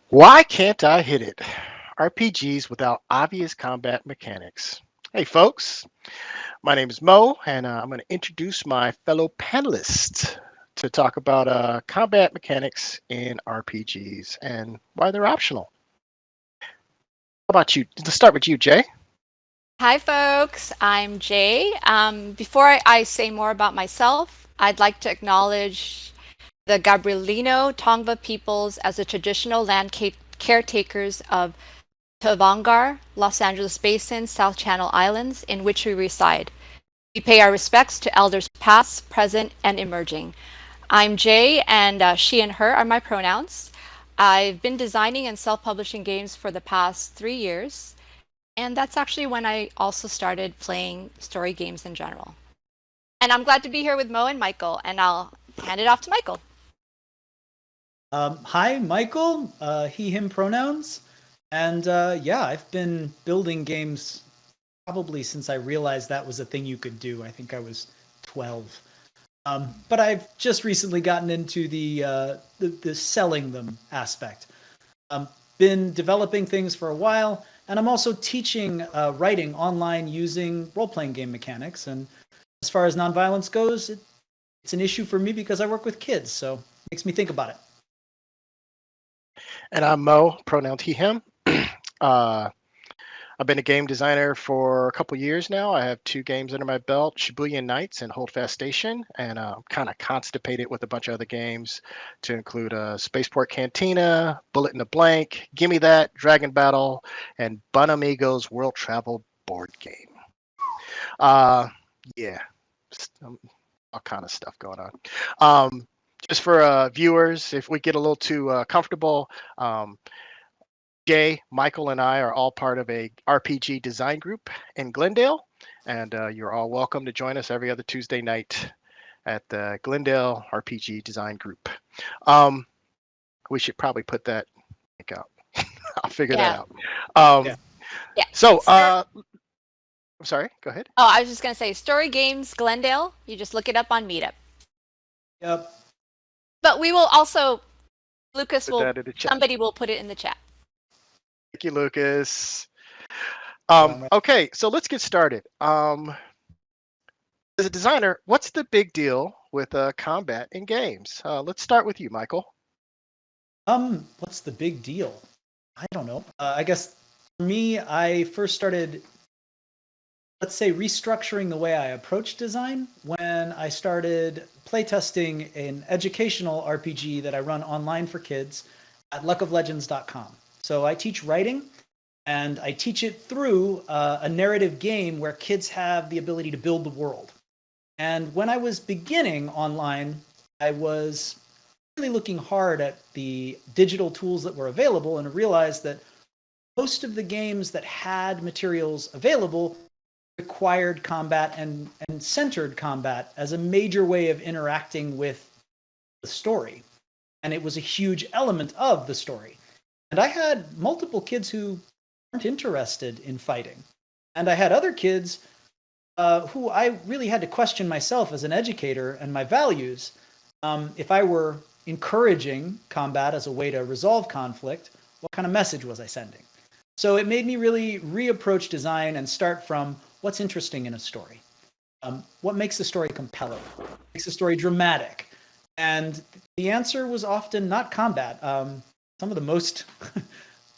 Why can't I hit it? RPGs without obvious combat mechanics. Hey, folks, my name is Mo, and I'm going to introduce my fellow panelists to talk about combat mechanics in RPGs and why they're optional. How about you? Let's start with you, Jay. Hi, folks. I'm Jay. Before I say more about myself, I'd like to acknowledge the Gabrielino Tongva peoples as the traditional land caretakers of Tavangar, Los Angeles Basin, South Channel Islands, in which we reside. We pay our respects to elders past, present, and emerging. I'm Jay, and she and her are my pronouns. I've been designing and self publishing games for the past 3 years. And that's actually when I also started playing story games in general. And I'm glad to be here with Mo and Michael, and I'll hand it off to Michael. Hi, Michael. He, him pronouns. And yeah, I've been building games probably since I realized that was a thing you could do. I think I was 12. But I've just recently gotten into the selling them aspect. Been developing things for a while, and I'm also teaching writing online using role-playing game mechanics. And as far as nonviolence goes, it's an issue for me because I work with kids, so it makes me think about it. And I'm Mo, pronouns he, him. uh, I've been a game designer for a couple years now. I have two games under my belt, Shibuya Nights and Holdfast Station, and I'm kind of constipated with a bunch of other games to include Spaceport Cantina, Bullet in the Blank, Gimme That, Dragon Battle, and Bun Amigos World Travel board game. Uh, yeah, all kind of stuff going on. Um, just for viewers, if we get a little too comfortable, um, Jay, Michael, and I are all part of a RPG design group in Glendale, and you're all welcome to join us every other Tuesday night at the Glendale RPG Design Group. Um, we should probably put that link out. I'll figure that Yeah, out. Yeah. Um, yeah. so, I'm sorry. Go ahead. I was just gonna say Story Games Glendale. You just look it up on Meetup. Yep. But we will also, Lucas Put will, that in the chat. somebody will put it in the chat. Thank you, Lucas. Um, Okay, so let's get started. As a designer, what's the big deal with combat in games? Let's start with you, Michael. what's the big deal? I don't know. I guess for me, I first started, let's say, restructuring the way I approach design when I started playtesting an educational RPG that I run online for kids at luckoflegends.com. So I teach writing, and I teach it through a narrative game where kids have the ability to build the world. And when I was beginning online, I was really looking hard at the digital tools that were available and realized that most of the games that had materials available required combat and centered combat as a major way of interacting with the story. And it was a huge element of the story. And I had multiple kids who weren't interested in fighting. And I had other kids who I really had to question myself as an educator and my values. If I were encouraging combat as a way to resolve conflict, what kind of message was I sending? So it made me really reapproach design and start from what's interesting in a story. What makes the story compelling? What makes the story dramatic? And the answer was often not combat. Some of the most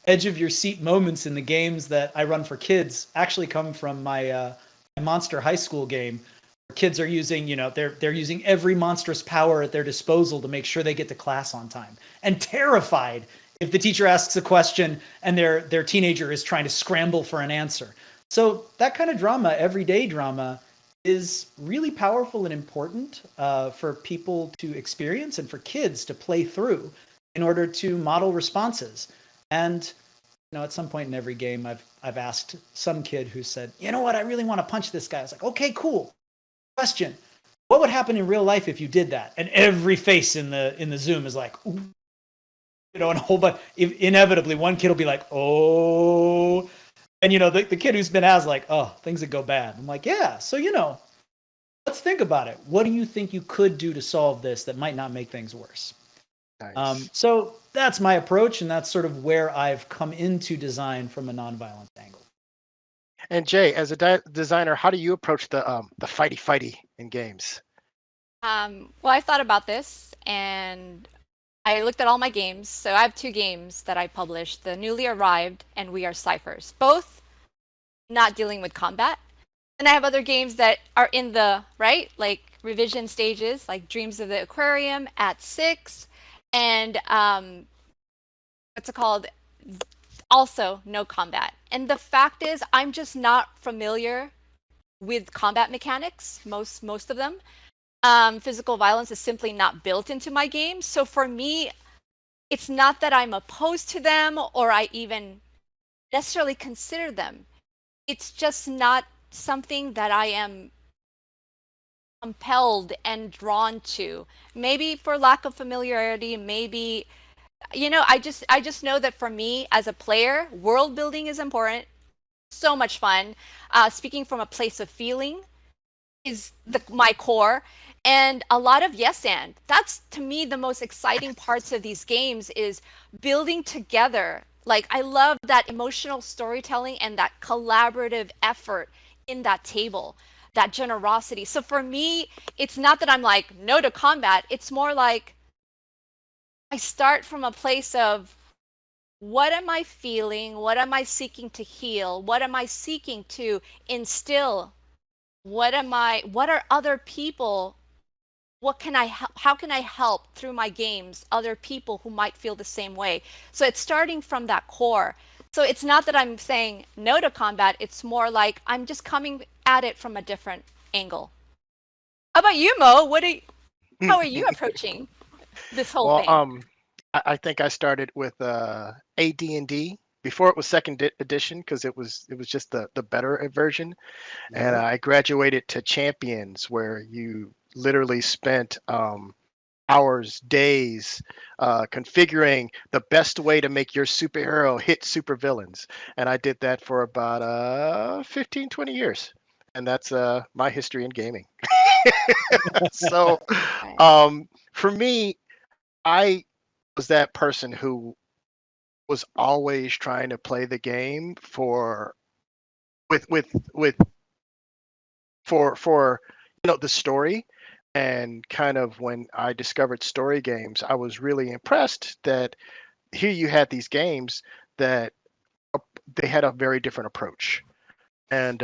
edge of your seat moments in the games that I run for kids actually come from my Monster High School game. Kids are using, they're using every monstrous power at their disposal to make sure they get to class on time, and terrified if the teacher asks a question and their teenager is trying to scramble for an answer. So that kind of drama, everyday drama, is really powerful and important for people to experience and for kids to play through in order to model responses. And at some point in every game, I've asked some kid who said, "You know what? I really want to punch this guy." I was like, "Okay, cool. Question: what would happen in real life if you did that?" And every face in the Zoom is like, "Ooh," and a whole bunch. Inevitably, one kid will be like, "Oh," and the kid who's been asked like, "Oh, things that go bad." I'm like, "Yeah." So let's think about it. What do you think you could do to solve this that might not make things worse? Nice. So that's my approach, and that's sort of where I've come into design from a nonviolent angle. And Jay, as a designer, how do you approach the fighty in games? Well, I thought about this and I looked at all my games. So I have two games that I published, The Newly Arrived and We Are Ciphers, both not dealing with combat. And I have other games that are in the, right, like revision stages, like Dreams of the Aquarium at 6, and what's it called? Also, no combat. And the fact is, I'm just not familiar with combat mechanics, most of them. Physical violence is simply not built into my games. So for me, it's not that I'm opposed to them or I even necessarily consider them. It's just not something that I am compelled and drawn to. Maybe for lack of familiarity, maybe I just know that for me as a player, world building is important. So much fun. Speaking from a place of feeling is my core, and a lot of yes and. That's to me the most exciting parts of these games is building together. Like I love that emotional storytelling and that collaborative effort in that table, that generosity. So for me, it's not that I'm like no to combat. It's more like I start from a place of what am I feeling? What am I seeking to heal? What am I seeking to instill? What are other people, what can I how can I help through my games other people who might feel the same way? So it's starting from that core. So it's not that I'm saying no to combat, it's more like I'm just coming at it from a different angle. How about you, Mo? How are you approaching this whole Well, thing? I think I started with AD&D before it was second edition because it was just the better version, and Yep. I graduated to Champions where you literally spent hours, days configuring the best way to make your superhero hit supervillains, and I did that for about 15, 20 years, and that's my history in gaming. So Right. for me, I was that person who was always trying to play the game for with for the story, and kind of when I discovered story games, I was really impressed that here you had these games that they had a very different approach, and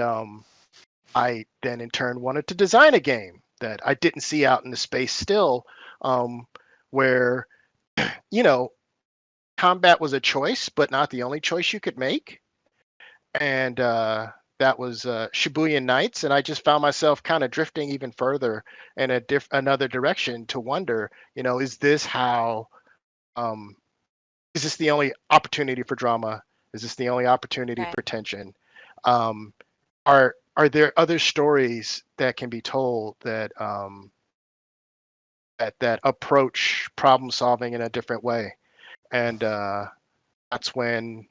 I then in turn wanted to design a game that I didn't see out in the space still, where you know combat was a choice, but not the only choice you could make. And that was Shibuya Nights, and I just found myself kind of drifting even further in another direction to wonder, is this how? Um, is this the only opportunity for drama? Is this the only opportunity Right. for tension? Um, are there other stories that can be told that approach problem solving in a different way? And that's when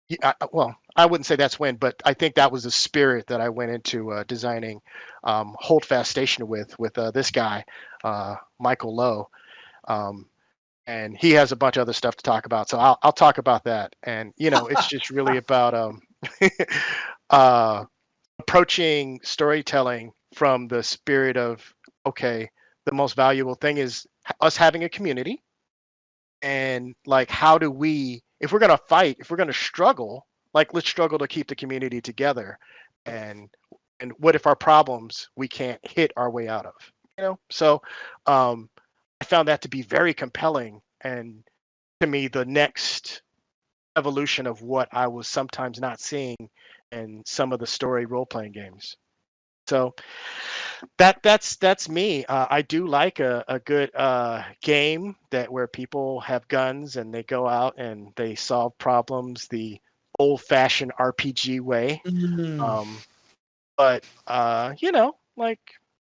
yeah, well, I wouldn't say that's when, but I think that was the spirit that I went into designing Holdfast Station with this guy, Michael Lowe, um, and he has a bunch of other stuff to talk about. So I'll talk about that. And it's just really about uh, approaching storytelling from the spirit of, okay, the most valuable thing is us having a community, and like how do we, if we're going to fight, if we're going to struggle, like let's struggle to keep the community together, and what if our problems we can't hit our way out of, so I found that to be very compelling, and to me the next evolution of what I was sometimes not seeing in some of the story role-playing games. So that's me. I do like a good game that where people have guns and they go out and they solve problems the old-fashioned RPG way. Mm, Um, but like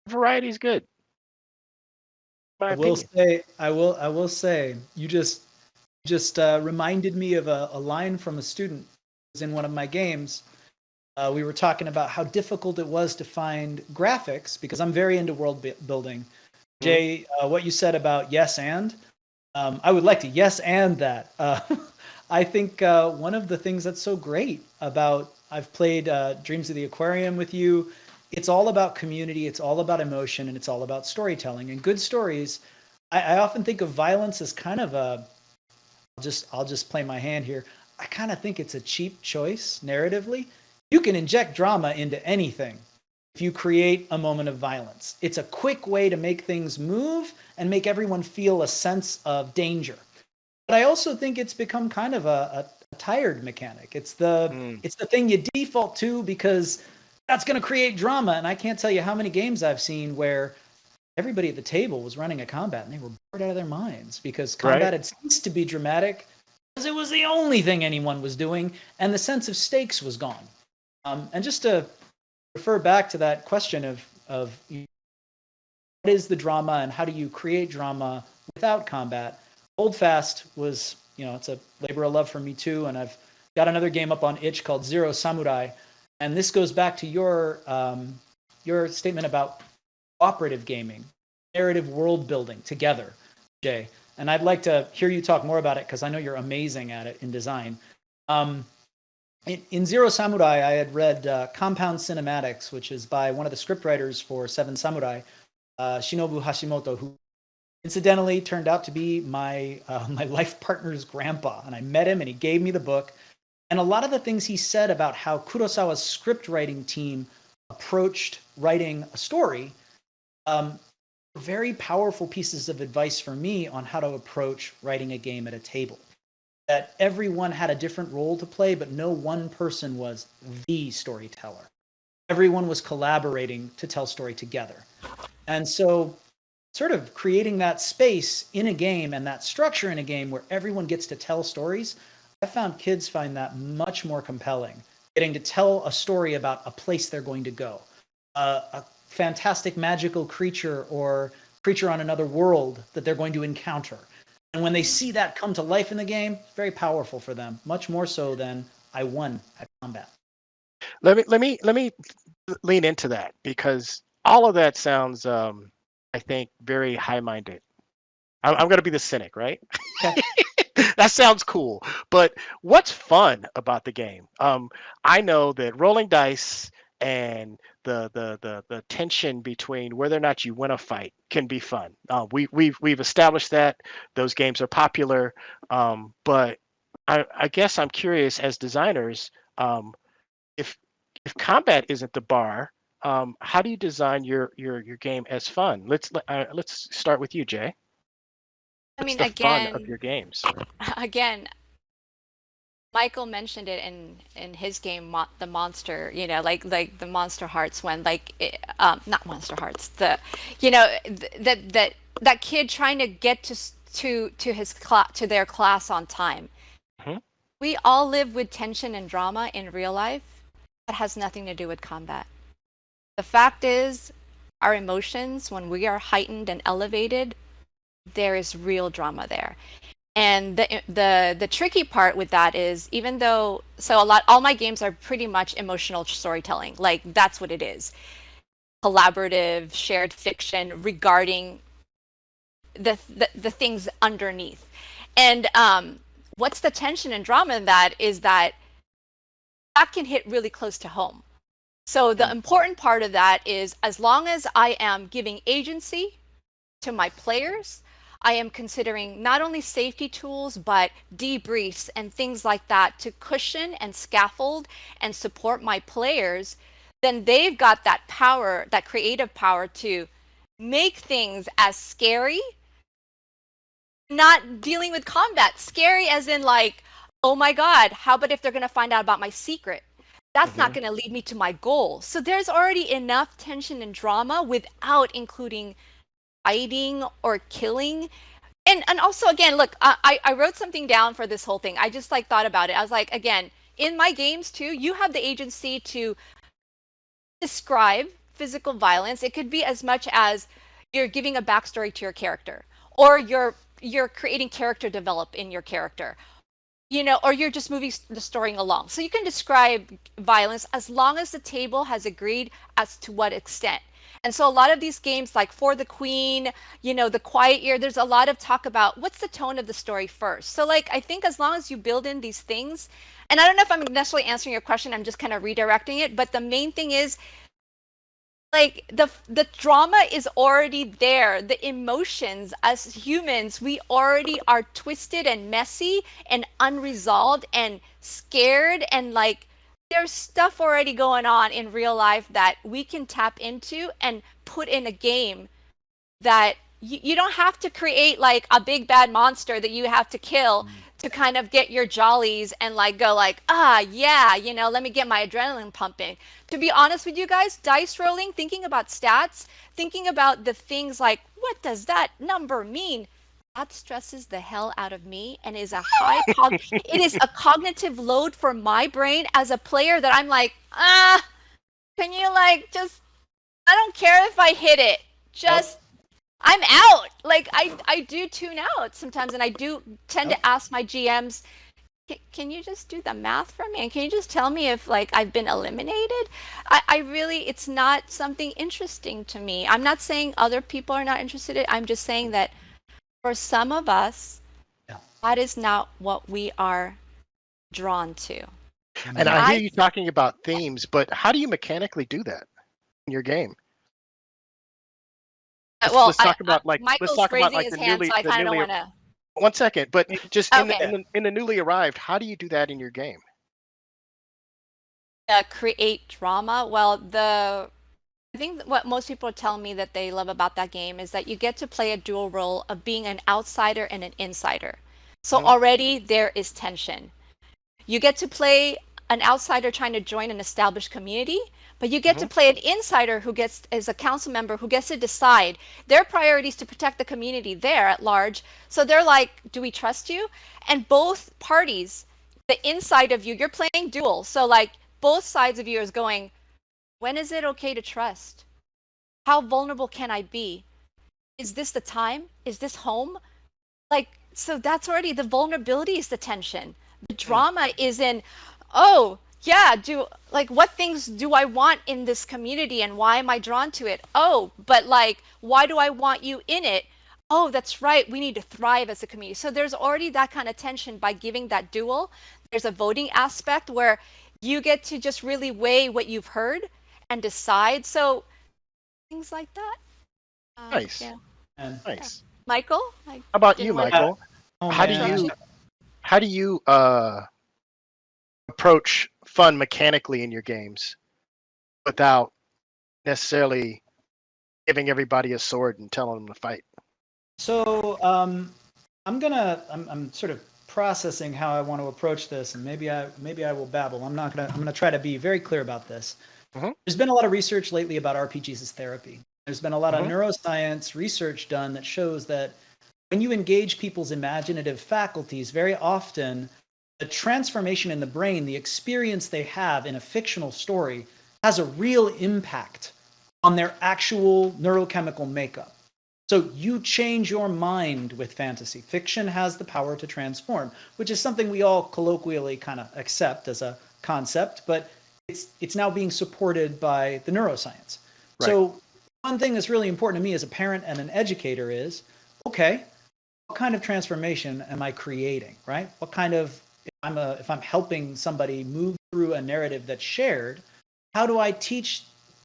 variety is good, in my opinion. I will say, you just reminded me of a line from a student who was in one of my games. We were talking about how difficult it was to find graphics because I'm very into world building. Jay, what you said about yes and, I would like to yes and that. I think one of the things that's so great about, I've played Dreams of the Aquarium with you. It's all about community, it's all about emotion, and it's all about storytelling. And good stories, I often think of violence as kind of a, I'll just play my hand here. I kind of think it's a cheap choice narratively. You can inject drama into anything if you create a moment of violence. It's a quick way to make things move and make everyone feel a sense of danger. But I also think it's become kind of a tired mechanic. It's the thing you default to because that's going to create drama. And I can't tell you how many games I've seen where everybody at the table was running a combat and they were bored out of their minds because combat had ceased to be dramatic because it was the only thing anyone was doing and the sense of stakes was gone. And just to refer back to that question of what is the drama and how do you create drama without combat, Holdfast was, it's a labor of love for me too, and I've got another game up on itch called Zero Samurai, and this goes back to your statement about cooperative gaming, narrative world building together, Jay. And I'd like to hear you talk more about it because I know you're amazing at it in design. In Zero Samurai, I had read Compound Cinematics, which is by one of the scriptwriters for Seven Samurai, Shinobu Hashimoto, who incidentally turned out to be my life partner's grandpa. And I met him and he gave me the book. And a lot of the things he said about how Kurosawa's script writing team approached writing a story were very powerful pieces of advice for me on how to approach writing a game at a table. That everyone had a different role to play, but no one person was the storyteller. Everyone was collaborating to tell story together. And so sort of creating that space in a game and that structure in a game where everyone gets to tell stories, I found kids find that much more compelling. Getting to tell a story about a place they're going to go, a fantastic magical creature or creature on another world that they're going to encounter. And when they see that come to life in the game, it's very powerful for them, much more so than I won at combat. Let me lean into that because all of that sounds, I think, very high-minded. I'm going to be the cynic, right? Okay. That sounds cool, but what's fun about the game? I know that rolling dice and the tension between whether or not you win a fight can be fun. We've established that those games are popular, but I guess I'm curious as designers, if combat isn't the bar, how do you design your game as fun? Let's start with you, Jay. I What's mean, the fun of again, your games? again, Michael mentioned it in his game, the monster, like the Monster Hearts when not Monster Hearts, that kid trying to get to his class to their class on time. Mhm. We all live with tension and drama in real life. That has nothing to do with combat. The fact is, our emotions, when we are heightened and elevated, there is real drama there. And the tricky part with that is even though all my games are pretty much emotional storytelling. Like that's what it is. Collaborative, shared fiction regarding the things underneath. And what's the tension and drama in that is that can hit really close to home. So the important part of that is as long as I am giving agency to my players, I am considering not only safety tools, but debriefs and things like that to cushion and scaffold and support my players, then they've got that power, that creative power to make things as scary, not dealing with combat. Scary as in like, oh my God, how about if they're going to find out about my secret? That's not going to lead me to my goal. So there's already enough tension and drama without including fighting or killing. And also again, look, I wrote something down for this whole thing. I just like thought about it. I was like, again, in my games too, you have the agency to describe physical violence. It could be as much as you're giving a backstory to your character, or you're creating character develop in your character, or you're just moving the story along. So you can describe violence as long as the table has agreed as to what extent. And so a lot of these games, like For the Queen, The Quiet Year, there's a lot of talk about what's the tone of the story first. So like I think as long as you build in these things, and I don't know if I'm necessarily answering your question, I'm just kind of redirecting it, but the main thing is like the drama is already there. The emotions as humans, we already are twisted and messy and unresolved and scared, and like there's stuff already going on in real life that we can tap into and put in a game that you don't have to create like a big bad monster that you have to kill to kind of get your jollies and like go like, yeah, let me get my adrenaline pumping. To be honest with you guys, dice rolling, thinking about stats, thinking about the things like what does that number mean, that stresses the hell out of me and is a it is a cognitive load for my brain as a player that I'm like, can you like just, I don't care if I hit it, just I'm out. Like I do tune out sometimes, and I do tend to ask my GMs, can you just do the math for me? And can you just tell me if like I've been eliminated? I really, it's not something interesting to me. I'm not saying other people are not interested in it. I'm just saying that for some of us, that is not what we are drawn to. And I hear you talking about themes, but how do you mechanically do that in your game? Well, let's talk about Michael's raising his hand, so I kind of don't want to. 1 second, but just in the newly arrived, how do you do that in your game? Create drama. Well, I think what most people tell me that they love about that game is that you get to play a dual role of being an outsider and an insider. So already there is tension. You get to play an outsider trying to join an established community, but you get to play an insider who is a council member who gets to decide their priorities to protect the community there at large. So they're like, do we trust you? And both parties, the inside of you, you're playing dual. So like both sides of you is going, when is it okay to trust? How vulnerable can I be? Is this the time? Is this home? Like, so that's already the vulnerability is the tension. The drama is in, oh, yeah, what things do I want in this community and why am I drawn to it? Oh, but like, why do I want you in it? Oh, that's right, we need to thrive as a community. So there's already that kind of tension by giving that dual. There's a voting aspect where you get to just really weigh what you've heard and decide. So things like that. Nice. Yeah. Nice. Michael? How about you, Michael? How do you approach fun mechanically in your games without necessarily giving everybody a sword and telling them to fight? So I'm sort of processing how I want to approach this, and maybe I will babble. I'm gonna try to be very clear about this. There's been a lot of research lately about RPGs as therapy. There's been a lot of neuroscience research done that shows that when you engage people's imaginative faculties, very often the transformation in the brain, the experience they have in a fictional story, has a real impact on their actual neurochemical makeup. So you change your mind with fantasy. Fiction has the power to transform, which is something we all colloquially kind of accept as a concept, but it's now being supported by the neuroscience. Right. So one thing that's really important to me as a parent and an educator is, okay, what kind of transformation am I creating, right? What kind of, if I'm helping somebody move through a narrative that's shared, how do I teach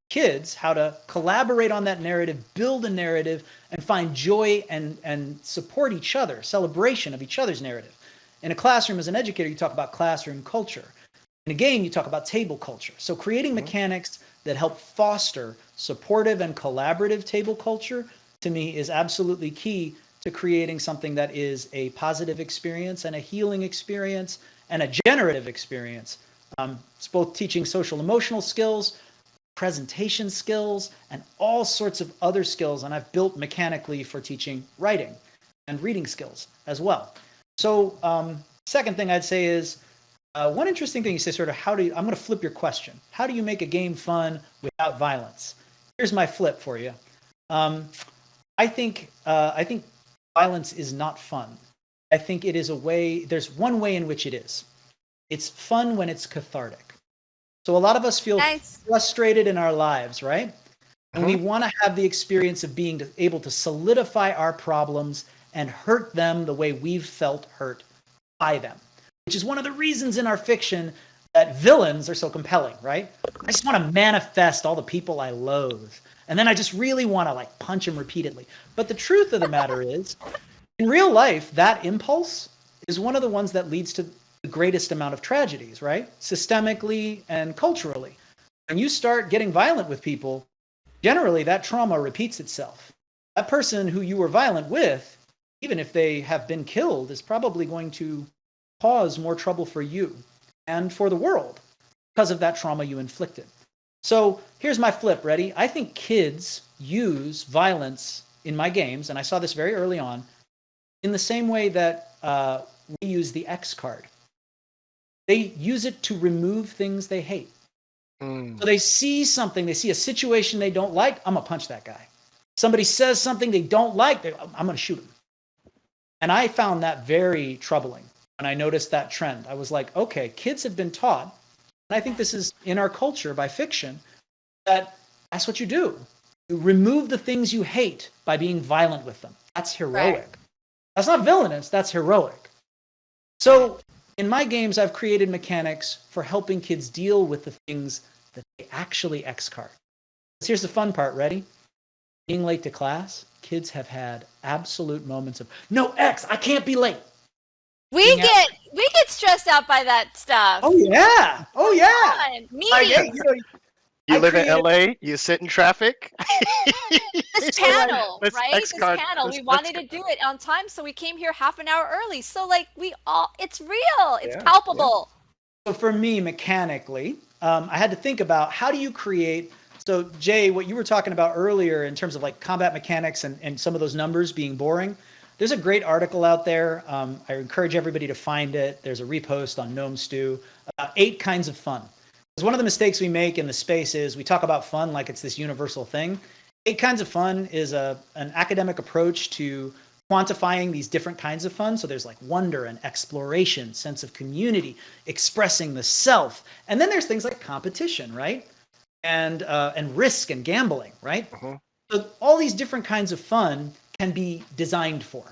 kids how to collaborate on that narrative, build a narrative, and find joy and support each other, celebration of each other's narrative? In a classroom, as an educator, you talk about classroom culture. In a game, you talk about table culture. So creating mechanics that help foster supportive and collaborative table culture, to me, is absolutely key to creating something that is a positive experience and a healing experience and a generative experience. It's both teaching social emotional skills, presentation skills, and all sorts of other skills. And I've built mechanically for teaching writing and reading skills as well. So second thing I'd say is, one interesting thing you say, sort of, I'm going to flip your question. How do you make a game fun without violence? Here's my flip for you. I think violence is not fun. I think it is a way, there's one way in which it is. It's fun when it's cathartic. So a lot of us feel frustrated in our lives, right? And we want to have the experience of being able to solidify our problems and hurt them the way we've felt hurt by them, which is one of the reasons in our fiction that villains are so compelling, right? I just want to manifest all the people I loathe. And then I just really want to like punch them repeatedly. But the truth of the matter is, in real life, that impulse is one of the ones that leads to the greatest amount of tragedies, right? Systemically and culturally. When you start getting violent with people, generally that trauma repeats itself. That person who you were violent with, even if they have been killed, is probably going to cause more trouble for you and for the world because of that trauma you inflicted. So here's my flip, ready? I think kids use violence in my games, and I saw this very early on, in the same way that we use the X card. They use it to remove things they hate. So they see something, they see a situation they don't like, I'm gonna punch that guy. Somebody says something they don't like, I'm gonna shoot him. And I found that very troubling when I noticed that trend. I was like, okay, kids have been taught, and I think this is in our culture by fiction, that that's what you do. You remove the things you hate by being violent with them. That's heroic. Right. That's not villainous, that's heroic. So in my games, I've created mechanics for helping kids deal with the things that they actually X-card. Here's the fun part, ready? Being late to class, kids have had absolute moments of, no, X, I can't be late. We get stressed out by that stuff. Oh yeah. Oh yeah. Meetings. You live in LA, you sit in traffic. This panel, right? This X-card, panel, we wanted to do it on time, so we came here half an hour early. So like it's real, it's palpable. Yeah. So for me, mechanically, I had to think about how do you create, so Jay, what you were talking about earlier in terms of like combat mechanics and some of those numbers being boring, there's a great article out there. I encourage everybody to find it. There's a repost on Gnome Stew about 8 kinds of fun. Because one of the mistakes we make in the space is we talk about fun like it's this universal thing. 8 kinds of fun is an academic approach to quantifying these different kinds of fun. So there's like wonder and exploration, sense of community, expressing the self. And then there's things like competition, right? And risk and gambling, right? So all these different kinds of fun can be designed for.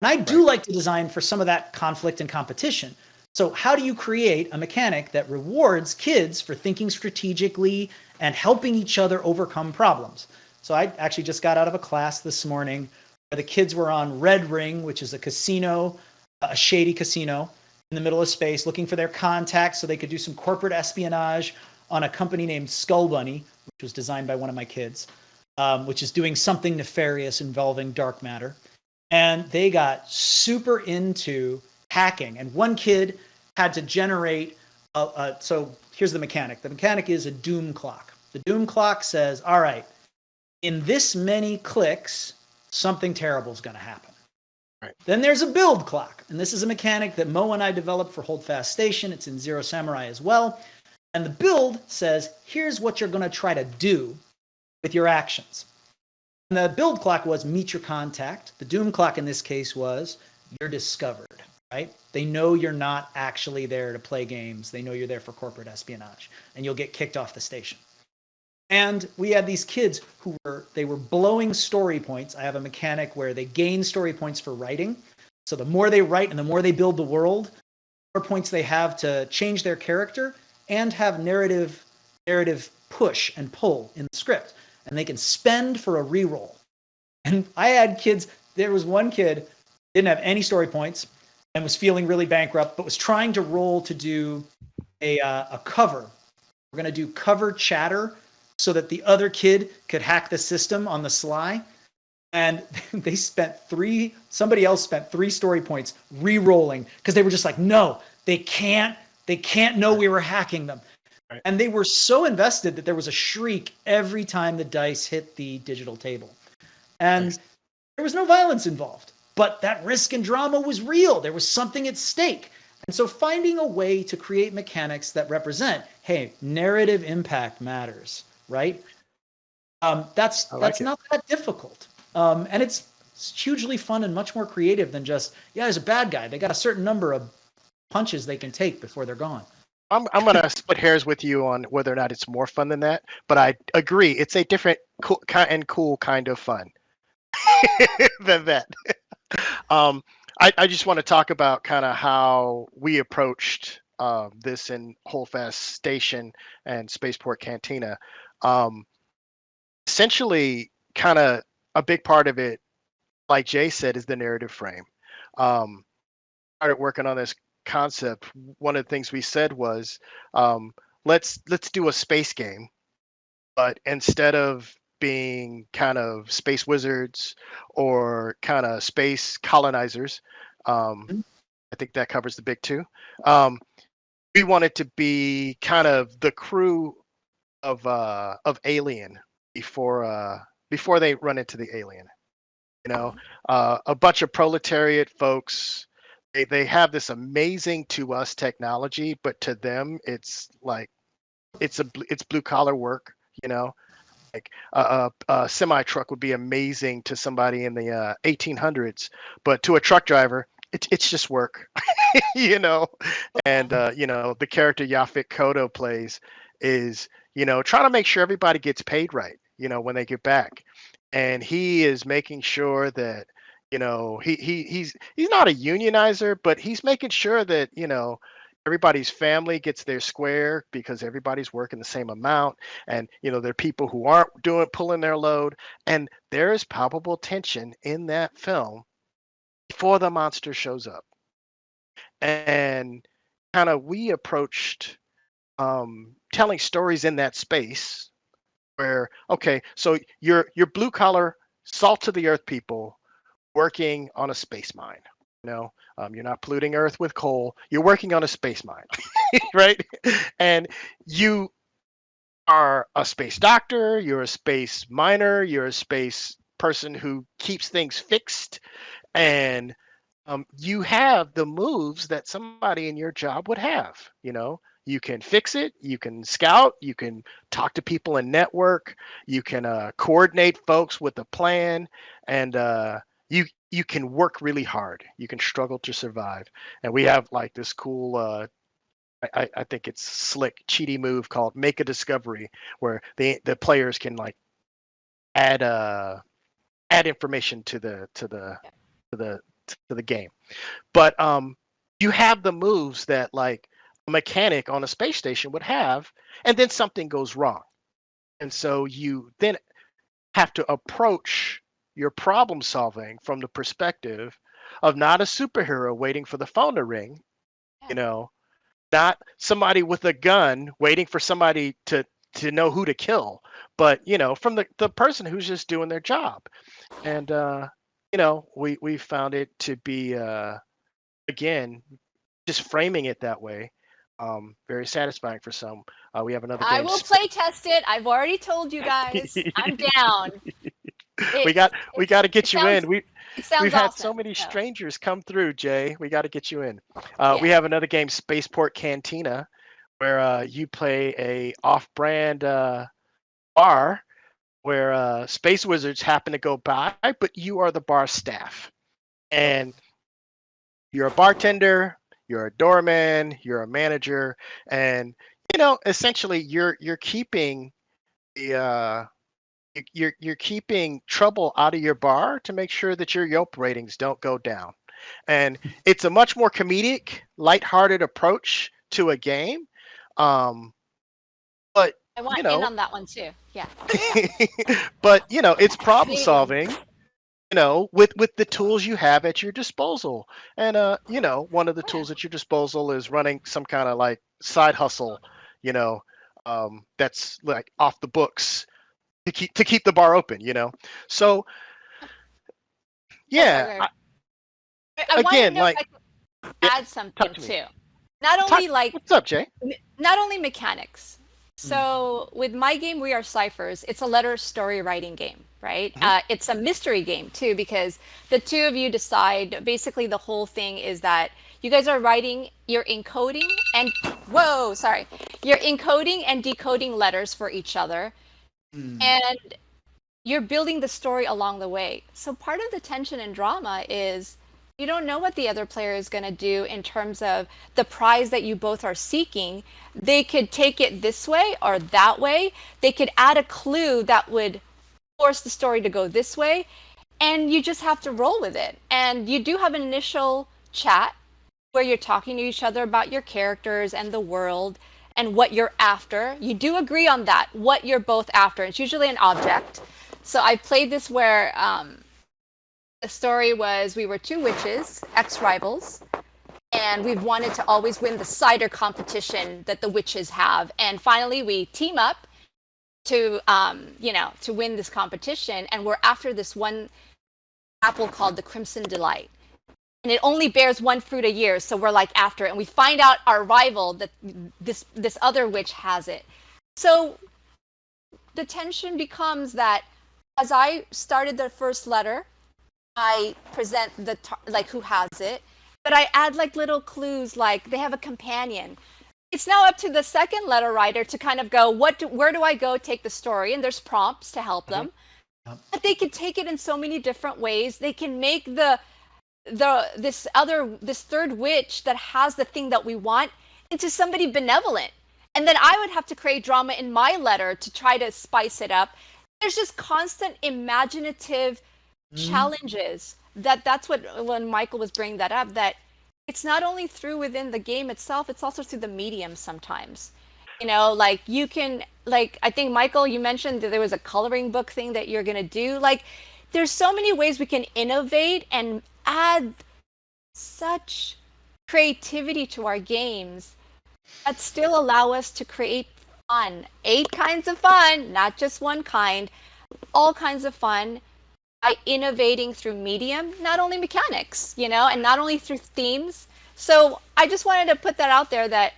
And I do like to design for some of that conflict and competition. So how do you create a mechanic that rewards kids for thinking strategically and helping each other overcome problems? So I actually just got out of a class this morning where the kids were on Red Ring, which is a casino, a shady casino in the middle of space, looking for their contacts so they could do some corporate espionage on a company named Skull Bunny, which was designed by one of my kids, which is doing something nefarious involving dark matter. And they got super into hacking, and one kid had to generate so here's the mechanic. The mechanic is a doom clock. The doom clock says, all right, in this many clicks, something terrible is going to happen. Right. Then there's a build clock, and this is a mechanic that Moe and I developed for Holdfast Station. It's in Zero Samurai as well. And the build says, here's what you're going to try to do with your actions. And the build clock was meet your contact. The doom clock in this case was you're discovered. Right? They know you're not actually there to play games. They know you're there for corporate espionage, and you'll get kicked off the station. And we had these kids who were blowing story points. I have a mechanic where they gain story points for writing. So the more they write and the more they build the world, the more points they have to change their character and have narrative push and pull in the script. And they can spend for a reroll. And I had kids, there was one kid, didn't have any story points, and was feeling really bankrupt, but was trying to roll to do a cover. We're going to do cover chatter so that the other kid could hack the system on the sly. And they somebody else spent 3 story points re-rolling because they were just like, no, they can't know we were hacking them. Right. And they were so invested that there was a shriek every time the dice hit the digital table. And there was no violence involved. But that risk and drama was real. There was something at stake. And so finding a way to create mechanics that represent, hey, narrative impact matters, right? That's not that difficult. And it's hugely fun and much more creative than just, there's a bad guy. They got a certain number of punches they can take before they're gone. I'm gonna split hairs with you on whether or not it's more fun than that, but I agree it's a different cool kind of fun than that. Um, I just want to talk about kind of how we approached this in Holdfast Station and Spaceport Cantina. Um, Essentially, kind of a big part of it, like Jay said, is the narrative frame. Um, Started working on this concept. One of the things we said was, um, let's do a space game, but instead of being kind of space wizards or kind of space colonizers, um, I think that covers the big two. Um, we wanted to be kind of the crew of Alien before they run into the alien. You know, a bunch of proletariat folks. They have this amazing to us technology, but to them it's like it's blue collar work. You know, like a semi truck would be amazing to somebody in the 1800s, but to a truck driver, it's just work, you know. And you know, the character Yaphet Kotto plays is, you know, trying to make sure everybody gets paid right, you know, when they get back, and he is making sure that, you know, he's not a unionizer, but he's making sure that, you know, everybody's family gets their square because everybody's working the same amount, and you know there are people who aren't doing pulling their load, and there is palpable tension in that film before the monster shows up. And kind of we approached telling stories in that space where, okay, so you're blue collar salt to the earth people working on a space mine. You know, you're not polluting earth with coal, you're working on a space mine. Right? And you are a space doctor, you're a space miner, you're a space person who keeps things fixed, and you have the moves that somebody in your job would have. You know, you can fix it, you can scout, you can talk to people and network, you can coordinate folks with a plan, and you can work really hard. You can struggle to survive. And we have like this cool I think it's slick cheaty move called make a discovery, where the players can like add add information to the to the game. But you have the moves that like a mechanic on a space station would have, and then something goes wrong, and so you then have to approach your problem solving from the perspective of not a superhero waiting for the phone to ring, you know, not somebody with a gun waiting for somebody to know who to kill, but you know, from the person who's just doing their job. And you know, we found it to be again, just framing it that way, very satisfying for some. We have another I game. will play test it. I've already told you guys. I'm down. we It got we got to it get you sounds in. it We've sounds had so awesome. many So strangers come through, Jay. We got to get you in. yeah. We have another game, Spaceport Cantina, where you play a off-brand bar where space wizards happen to go by, but you are the bar staff, and you're a bartender, you're a doorman, you're a manager, and you know essentially you're keeping the you're keeping trouble out of your bar to make sure that your Yelp ratings don't go down. And it's a much more comedic, lighthearted approach to a game. Um, but I want you in know, on that one too. Yeah. but you know, it's problem Maybe. solving, you know, with the tools you have at your disposal. And you know, one of the Oh, yeah. tools at your disposal is running some kind of like side hustle, you know, that's like off the books to keep the bar open, you know. So Oh, yeah, right, right. I want to again, know if like I can yeah, add talk something to me. too. Not Talk. only like What's up, Jay? not only mechanics. Mm. So with my game, We Are Ciphers, it's a letter story writing game, right? Hmm. It's a mystery game too, because the two of you decide. Basically, the whole thing is that you guys are writing, you're encoding and whoa, sorry, you're encoding and decoding letters for each other, Mm. and you're building the story along the way. So part of the tension and drama is You don't know what the other player is going to do in terms of the prize that you both are seeking. They could take it this way or that way. They could add a clue that would force the story to go this way, and you just have to roll with it. And you do have an initial chat where you're talking to each other about your characters and the world and what you're after. You do agree on that, what you're both after. It's usually an object. So I played this where the story was we were two witches, ex-rivals, and we wanted to always win the cider competition that the witches have. And finally, we team up to, to win this competition. And we're after this one apple called the Crimson Delight. And it only bears one fruit a year, so we're like after it. And we find out our rival that this other witch has it. So the tension becomes that as I started the first letter, I present like who has it, but I add like little clues, like they have a companion. It's now up to the second letter writer to kind of go, where do I go take the story? And there's prompts to help them. But they can take it in so many different ways. They can make this third witch that has the thing that we want into somebody benevolent. And then I would have to create drama in my letter to try to spice it up. There's just constant imaginative challenges that's what when Michael was bringing that up, that it's not only through within the game itself, it's also through the medium sometimes. Like you can, like I think Michael, you mentioned that there was a coloring book thing that you're going to do. Like there's so many ways we can innovate and add such creativity to our games that still allow us to create fun. 8 kinds of fun, not just one kind, all kinds of fun by innovating through medium, not only mechanics, and not only through themes. So I just wanted to put that out there that,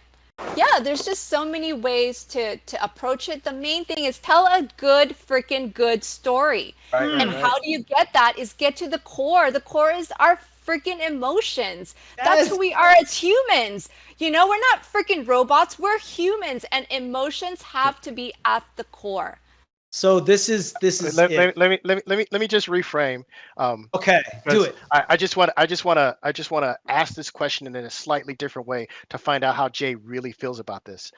yeah, there's just so many ways to approach it. The main thing is tell a good freaking good story. Right. How do you get that is get to the core. The core is our freaking emotions. Yes. That's who we are as humans. We're not freaking robots. We're humans, and emotions have to be at the core. So this is let me just reframe. Okay, do it. I just want to ask this question in a slightly different way to find out how Jay really feels about this.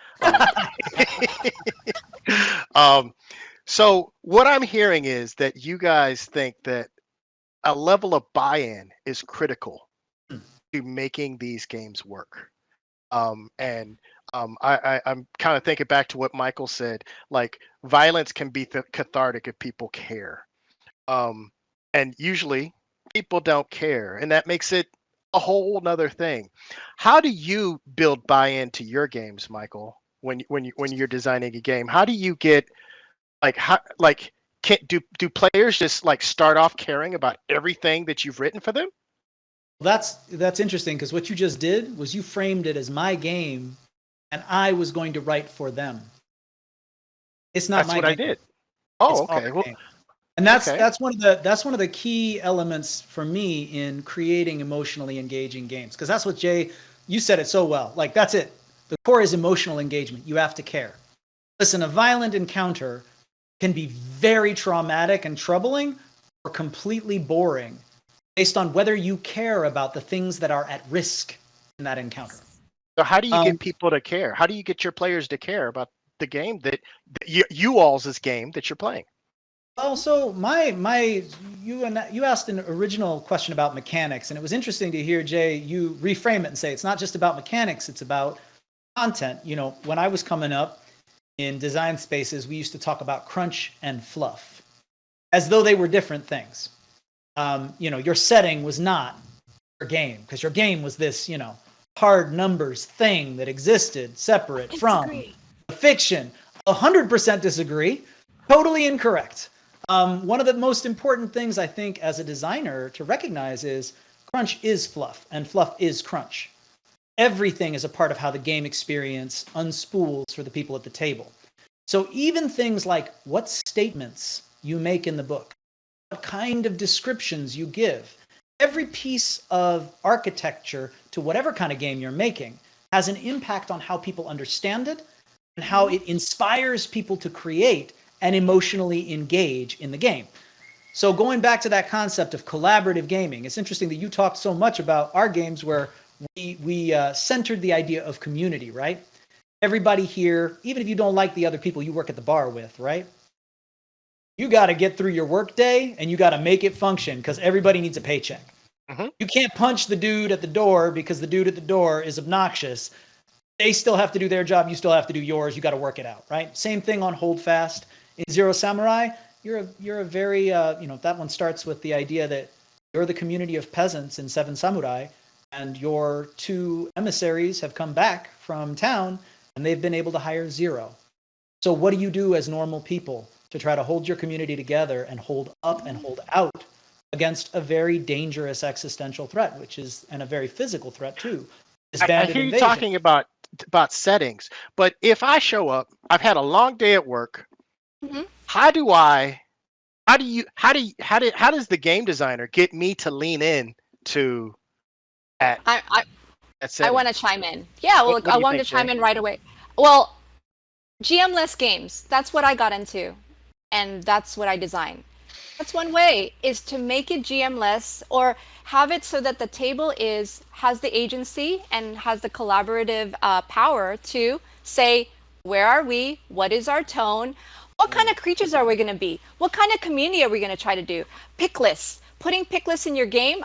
So what I'm hearing is that you guys think that a level of buy-in is critical to making these games work. I'm kind of thinking back to what Michael said, like violence can be cathartic if people care. And usually people don't care, and that makes it a whole nother thing. How do you build buy-in to your games, Michael, when you're designing a game? How do you get do players just like start off caring about everything that you've written for them? That's interesting, because what you just did was you framed it as my game and I was going to write for them. It's not my game. That's what I did. Oh, okay. Well, and that's one of the key elements for me in creating emotionally engaging games, because that's what Jay, you said it so well. Like that's it. The core is emotional engagement. You have to care. Listen, a violent encounter can be very traumatic and troubling, or completely boring, based on whether you care about the things that are at risk in that encounter. So how do you get people to care? How do you get your players to care about the game that you all's game that you're playing? Well, so you asked an original question about mechanics, and it was interesting to hear, Jay, you reframe it and say it's not just about mechanics, it's about content. When I was coming up in design spaces, we used to talk about crunch and fluff as though they were different things. Your setting was not your game, because your game was this, hard numbers thing that existed separate from the fiction. 100% disagree. Totally incorrect. One of the most important things I think as a designer to recognize is crunch is fluff and fluff is crunch. Everything is a part of how the game experience unspools for the people at the table. So even things like what statements you make in the book, what kind of descriptions you give, every piece of architecture to whatever kind of game you're making has an impact on how people understand it and how it inspires people to create and emotionally engage in the game. So going back to that concept of collaborative gaming, it's interesting that you talked so much about our games where we centered the idea of community, right? Everybody here, even if you don't like the other people you work at the bar with, right? You got to get through your work day and you got to make it function because everybody needs a paycheck. Mm-hmm. You can't punch the dude at the door because the dude at the door is obnoxious. They still have to do their job. You still have to do yours. You got to work it out, right? Same thing on Hold Fast. In Zero Samurai, you're a very, that one starts with the idea that you're the community of peasants in Seven Samurai, and your two emissaries have come back from town, and they've been able to hire Zero. So what do you do as normal people to try to hold your community together and hold up and hold out against a very dangerous existential threat, which is, and a very physical threat too, is I bandit hear you invasion. talking about settings, but if I show up, I've had a long day at work. Mm-hmm. How does the game designer get me to lean in to that I setting? want to chime in. Yeah, well, What I do you wanted think, to chime Jay? in right away. Well, GM-less games, that's what I got into, and that's what I design. That's one way, is to make it GM-less or have it so that the table has the agency and has the collaborative power to say, where are we? What is our tone? What kind of creatures are we going to be? What kind of community are we going to try to do? Pick lists. Putting pick lists in your game,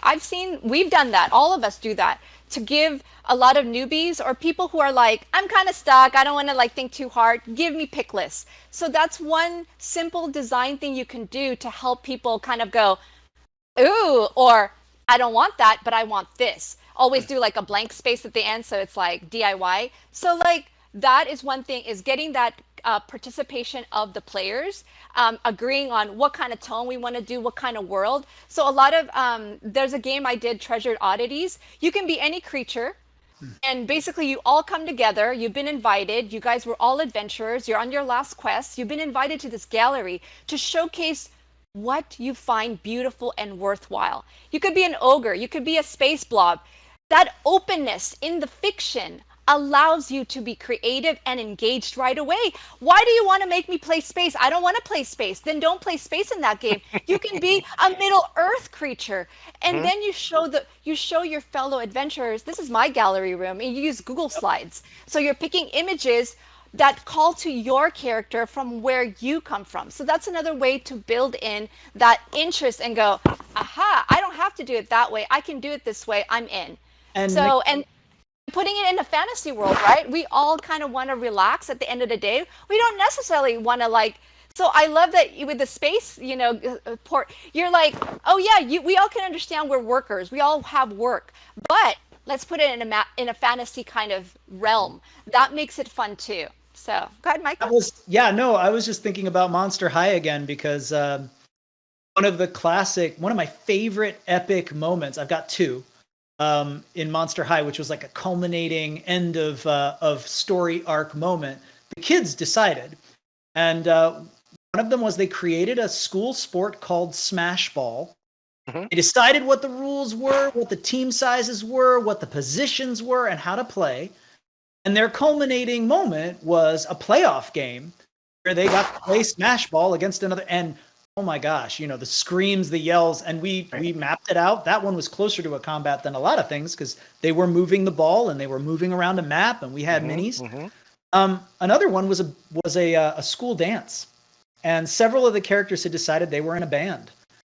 we've done that. All of us do that to give a lot of newbies or people who are like, I'm kind of stuck, I don't want to like think too hard, give me pick lists. So that's one simple design thing you can do to help people kind of go, ooh, or I don't want that, but I want this. Always do like a blank space at the end, so it's like DIY. So like that is one thing, is getting that participation of the players, agreeing on what kind of tone we want to do, what kind of world. So a lot of there's a game I did, Treasured Oddities. You can be any creature. And basically, you all come together. You've been invited. You guys were all adventurers. You're on your last quest. You've been invited to this gallery to showcase what you find beautiful and worthwhile. You could be an ogre. You could be a space blob. That openness in the fiction allows you to be creative and engaged right away. Why do you want to make me play space? I don't want to play space. Then don't play space in that game. You can be a Middle Earth creature. And Hmm. then you show your fellow adventurers, this is my gallery room, and you use Google Slides. So you're picking images that call to your character from where you come from. So that's another way to build in that interest and go, aha, I don't have to do it that way. I can do it this way. I'm in. And So, and putting it in a fantasy world, right? We all kind of want to relax at the end of the day. We don't necessarily want to like. So I love that with the space, port, you're like, oh yeah, we all can understand we're workers. We all have work, but let's put it in a fantasy kind of realm. That makes it fun too. So go ahead, Michael. I was just thinking about Monster High again because one of my favorite epic moments, I've got two, in Monster High, which was like a culminating end of story arc moment. The kids decided, and one of them was they created a school sport called Smash Ball. Mm-hmm. They decided what the rules were, what the team sizes were, what the positions were, and how to play. And their culminating moment was a playoff game where they got to play Smash Ball against another. And oh my gosh, the screams, the yells, and we mapped it out. That one was closer to a combat than a lot of things because they were moving the ball and they were moving around a map, and we had minis. Mm-hmm. Another one was a school dance, and several of the characters had decided they were in a band,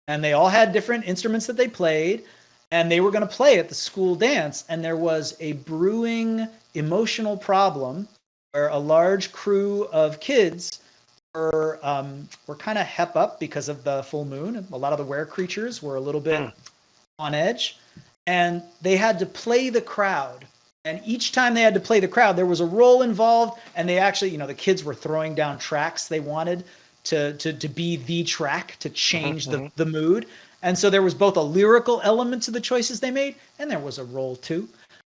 and they all had different instruments that they played, and they were going to play at the school dance. And there was a brewing emotional problem where a large crew of kids were kind of hep up because of the full moon. A lot of the were creatures were a little bit on edge, and they had to play the crowd. And each time they had to play the crowd, there was a role involved, and they actually, the kids were throwing down tracks they wanted to be the track to change the mood. And so there was both a lyrical element to the choices they made, and there was a role too.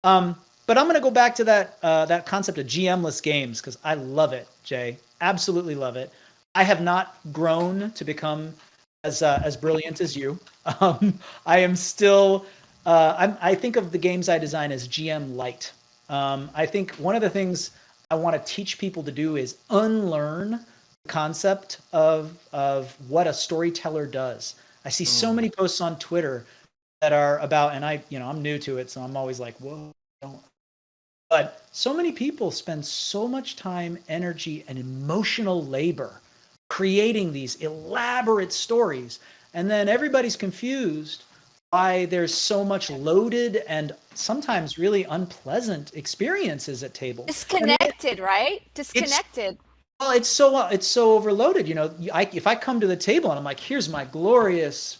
But I'm going to go back to that concept of GM-less games because I love it, Jay. Absolutely love it. I have not grown to become as brilliant as you. I am still. I think of the games I design as GM light. I think one of the things I want to teach people to do is unlearn the concept of what a storyteller does. I see so many posts on Twitter that are about, and I'm new to it, so I'm always like, whoa, don't. But so many people spend so much time, energy, and emotional labor creating these elaborate stories. And then everybody's confused why there's so much loaded and sometimes really unpleasant experiences at table. Disconnected, right? It's Disconnected. well, it's so overloaded. If I come to the table and I'm like, here's my glorious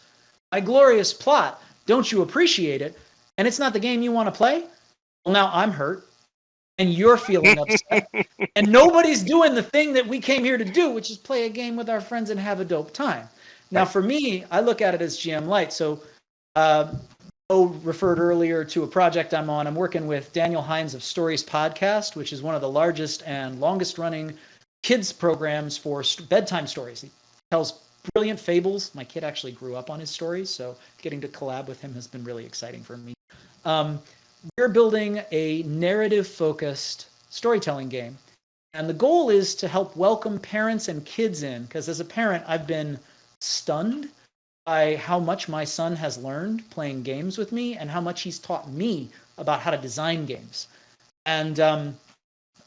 plot, don't you appreciate it? And it's not the game you want to play. Well, now I'm hurt and you're feeling upset and nobody's doing the thing that we came here to do, which is play a game with our friends and have a dope time. Now, for me, I look at it as GM Light. So, Moe referred earlier to a project I'm on. I'm working with Daniel Hines of Stories Podcast, which is one of the largest and longest running kids programs for bedtime stories. He tells brilliant fables. My kid actually grew up on his stories, so getting to collab with him has been really exciting for me. We're building a narrative-focused storytelling game. And the goal is to help welcome parents and kids in, because as a parent, I've been stunned by how much my son has learned playing games with me and how much he's taught me about how to design games. And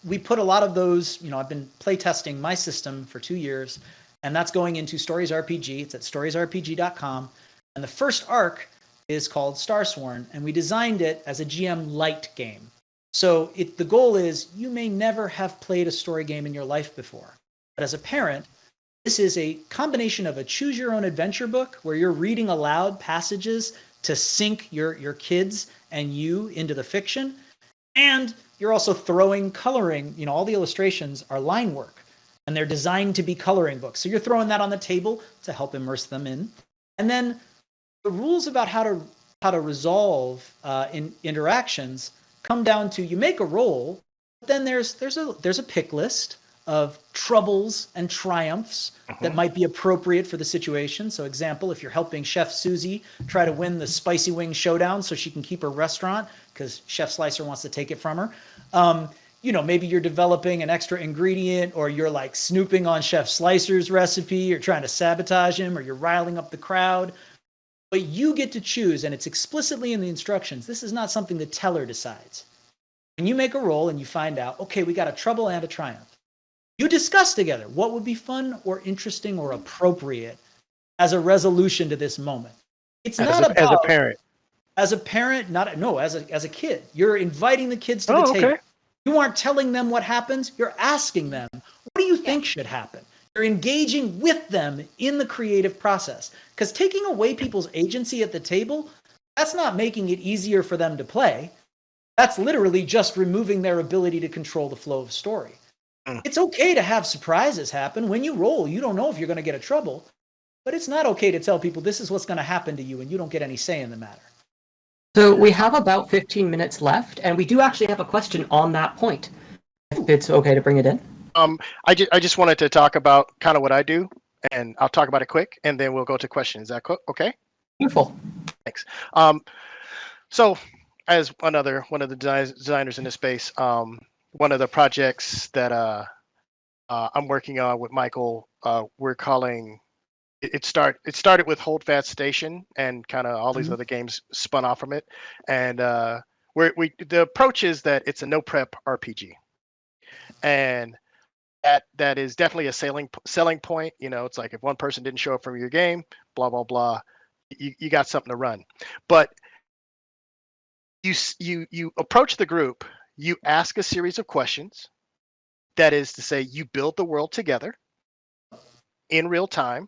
we put a lot of those, I've been playtesting my system for 2 years, and that's going into Stories RPG. It's at storiesrpg.com. And the first arc is called Starsworn, and we designed it as a GM Light game. So the goal is you may never have played a story game in your life before. But as a parent, this is a combination of a choose your own adventure book where you're reading aloud passages to sync your kids and you into the fiction. And you're also throwing coloring, all the illustrations are line work and they're designed to be coloring books. So you're throwing that on the table to help immerse them in. And then the rules about how to resolve in interactions come down to you make a roll, but then there's a pick list of troubles and triumphs that might be appropriate for the situation. So example, if you're helping Chef Susie try to win the spicy wing showdown so she can keep her restaurant because Chef Slicer wants to take it from her. Maybe you're developing an extra ingredient or you're like snooping on Chef Slicer's recipe, you're trying to sabotage him or you're riling up the crowd. But you get to choose, and it's explicitly in the instructions. This is not something the teller decides. When you make a roll and you find out, okay, we got a trouble and a triumph, you discuss together what would be fun or interesting or appropriate as a resolution to this moment. It's not about as a parent. As a parent, as a kid. You're inviting the kids to the table. Okay. You aren't telling them what happens. You're asking them, what do you think should happen? You're engaging with them in the creative process. Because taking away people's agency at the table, that's not making it easier for them to play. That's literally just removing their ability to control the flow of story. It's okay to have surprises happen. When you roll, you don't know if you're going to get in trouble. But it's not okay to tell people this is what's going to happen to you and you don't get any say in the matter. So we have about 15 minutes left, and we do actually have a question on that point. If it's okay to bring it in. I just wanted to talk about kind of what I do, and I'll talk about it quick, and then we'll go to questions. Is that okay? Beautiful. Thanks. So, as one of the designers in this space, one of the projects that I'm working on with Michael, we're calling it started with Holdfast Station, and kind of all these other games spun off from it, and the approach is that it's a no prep RPG, and that is definitely a selling point. It's like if one person didn't show up from your game, blah blah blah, you got something to run. But you approach the group, you ask a series of questions. That is to say, you build the world together in real time,